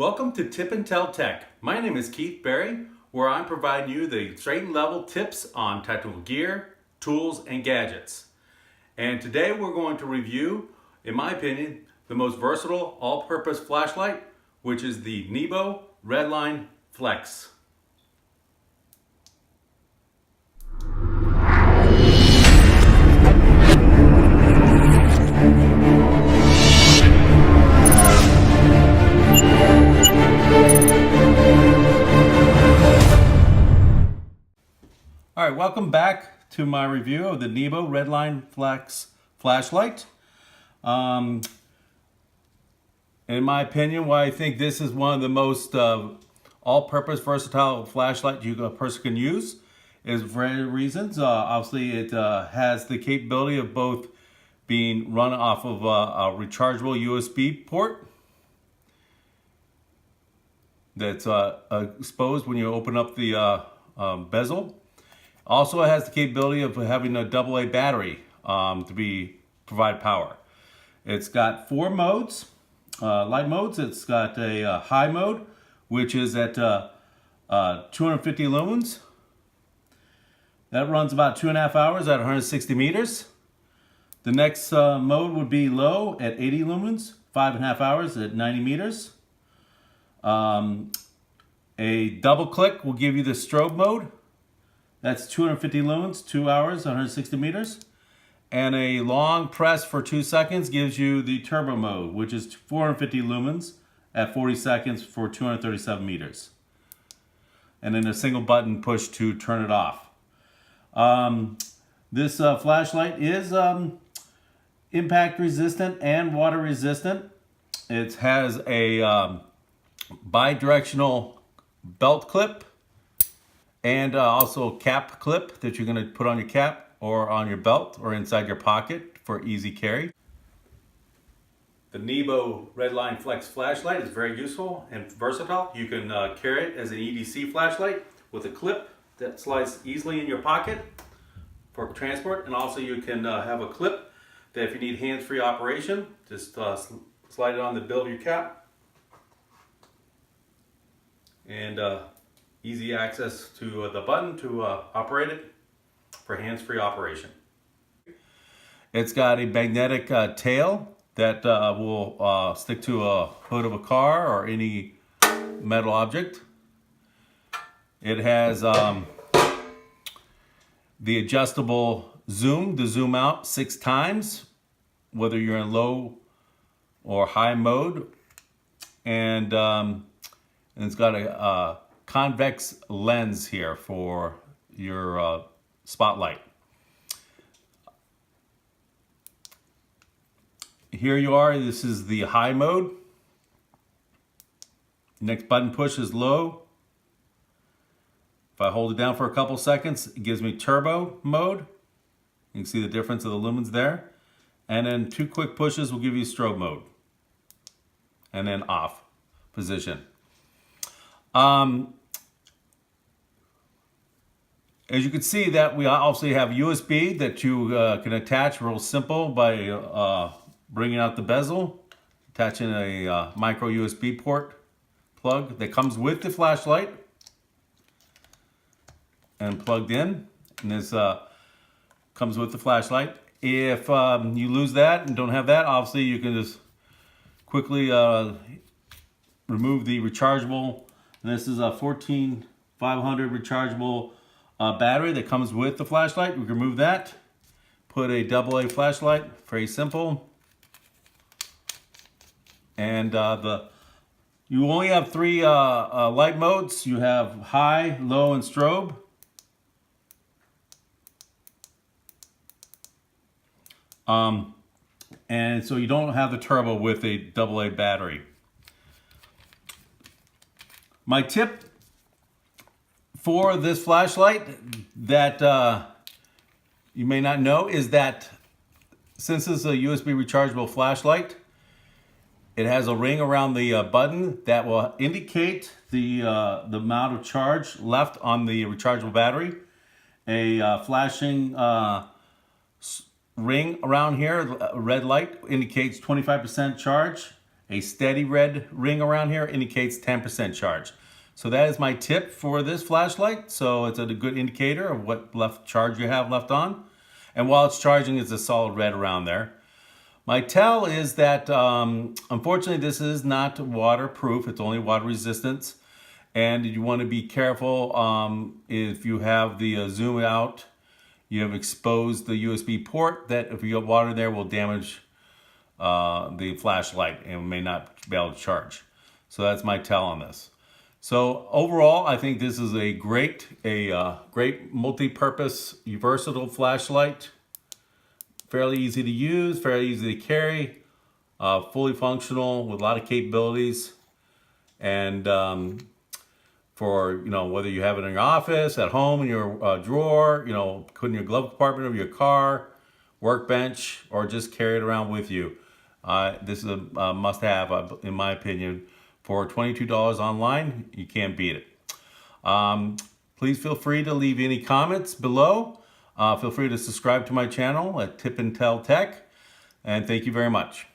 Welcome to Tip and Tell Tech. My name is Keith Berry, where I'm providing you the straight and level tips on technical gear, tools, and gadgets. And today we're going to review, in my opinion, the most versatile all-purpose flashlight, which is the Nebo Redline Flex. All right, welcome back to my review of the Nebo Redline Flex flashlight. In my opinion, why I think this is one of the most all-purpose versatile flashlight a person can use is for various reasons. Obviously, it has the capability of both being run off of a rechargeable USB port that's exposed when you open up the bezel. Also, it has the capability of having a AA battery to provide power. It's got 4 modes, light modes. It's got a high mode, which is at 250 lumens. That runs about 2.5 hours at 160 meters. The next mode would be low at 80 lumens, 5.5 hours at 90 meters. A double click will give you the strobe mode. That's 250 lumens, 2 hours, 160 meters. And a long press for 2 seconds gives you the turbo mode, which is 450 lumens at 40 seconds for 237 meters. And then a single button push to turn it off. This flashlight is impact resistant and water resistant. It has a bi-directional belt clip and also a cap clip that you're going to put on your cap or on your belt or inside your pocket for easy carry. The Nebo Redline Flex flashlight is very useful and versatile. You can carry it as an EDC flashlight with a clip that slides easily in your pocket for transport, and also you can have a clip that if you need hands-free operation, just slide it on the bill of your cap and easy access to the button to operate it for hands-free operation. It's got a magnetic tail that will stick to a hood of a car or any metal object. It has the adjustable zoom to zoom out 6 times, whether you're in low or high mode. And it's got a convex lens here for your spotlight. Here you are, this is the high mode. Next button push is low. If I hold it down for a couple seconds, it gives me turbo mode. You can see the difference of the lumens there. And then 2 quick pushes will give you strobe mode. And then off position. As you can see, that we obviously have USB that you can attach real simple by bringing out the bezel, attaching a micro USB port plug that comes with the flashlight and plugged in. And this comes with the flashlight. If you lose that and don't have that, obviously you can just quickly remove the rechargeable. And this is a 14500 rechargeable battery that comes with the flashlight. We can remove that. Put a AA flashlight, very simple. And you only have 3 light modes. You have high, low, and strobe. And so you don't have the turbo with a AA battery. My tip for this flashlight that you may not know is that since this is a USB rechargeable flashlight, it has a ring around the button that will indicate the amount of charge left on the rechargeable battery. A flashing ring around here, a red light, indicates 25% charge, A steady red ring around here indicates 10% charge. So that is my tip for this flashlight. So it's a good indicator of what charge you have left on. And while it's charging, it's a solid red around there. My tell is that unfortunately this is not waterproof. It's only water resistant. And you want to be careful if you have the zoom out, you have exposed the USB port, that if you get water there will damage the flashlight and may not be able to charge. So that's my tell on this. So overall, I think this is a great multi-purpose versatile flashlight. Fairly easy to use, fairly easy to carry, fully functional with a lot of capabilities. And for, whether you have it in your office, at home, in your drawer, put in your glove compartment of your car, workbench, or just carry it around with you. This is a must-have, in my opinion. For $22 online, you can't beat it. Please feel free to leave any comments below. Feel free to subscribe to my channel at Tip and Tell Tech. And thank you very much.